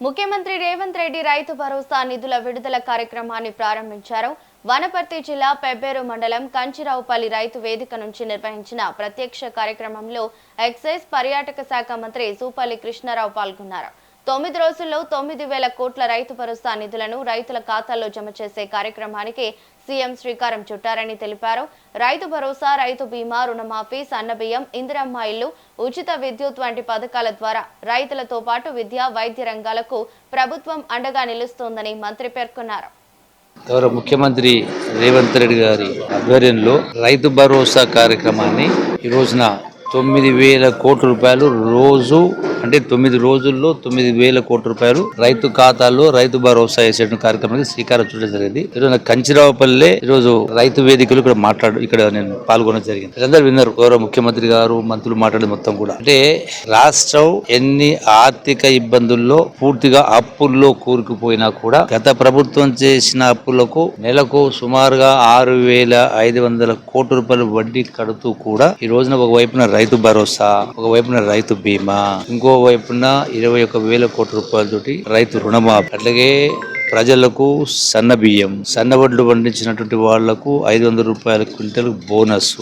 ముఖ్యమంత్రి రేవంత్ రెడ్డి రైతు భరోసా నిధుల విడుదల కార్యక్రమాన్ని ప్రారంభించారు. వనపర్తి జిల్లా పెబ్బేరు మండలం కంచిరావుపల్లి రైతు వేదిక నుంచి నిర్వహించిన ప్రత్యక్ష కార్యక్రమంలో ఎక్సైజ్ పర్యాటక శాఖ మంత్రి సూపల్లి కృష్ణారావు పాల్గొన్నారు. 9 రోజుల్లో 9,000 కోట్ల రైతు భరోసా నిధులను రైతుల ఖాతాల్లో జమ చేసే కార్యక్రమానికి సీఎం శ్రీకారం చుట్టారని తెలిపారు. రైతు భరోసా, రైతు బీమా, రుణమాఫీ, సన్నబియ్యం, ఇందిరమ్మ ఇల్లు, ఉచిత విద్యుత్ వంటి పథకాల ద్వారా రైతులతో పాటు విద్య, వైద్య రంగాలకు ప్రభుత్వం అండగా నిలుస్తోందని మంత్రి పేర్కొన్నారు. గౌరవ ముఖ్యమంత్రి రేవంత్ రెడ్డి గారి ఆధ్వర్యంలో రైతు భరోసా కార్యక్రమాన్ని ఈ రోజున 9,000 కోట్ల రూపాయలు రోజు అంటే 9 రోజుల్లో 9,000 కోట్ల రూపాయలు రైతు ఖాతాల్లో రైతు భరోసా వేసే కార్యక్రమానికి శ్రీకారం చుట్టడం జరిగింది. ఈరోజు కంచిరావుపల్లి ఈరోజు రైతు వేదికలు ఇక్కడ నేను పాల్గొనడం జరిగింది. వీళ్ళందరూ విన్నారు. గౌరవ ముఖ్యమంత్రి గారు, మంత్రులు మాట్లాడేది మొత్తం కూడా అంటే రాష్ట్రం ఎన్ని ఆర్థిక ఇబ్బందుల్లో పూర్తిగా అప్పుల్లో కూరుకుపోయినా కూడా గత ప్రభుత్వం చేసిన అప్పులకు నెలకు సుమారుగా 6,500 కోట్ల రూపాయలు వడ్డీ కడుతూ కూడా ఈ రోజున ఒకవైపున రైతు భరోసా, ఒకవైపున రైతు బీమా, ఇంకో వైపున 21,000 కోట్ల రూపాయలతోటి రైతు రుణమాఫీ, అట్లాగే ప్రజలకు సన్న బియ్యం, సన్న వడ్లు పండించినటువంటి వాళ్లకు 500 రూపాయల క్వింటల్ బోనస్.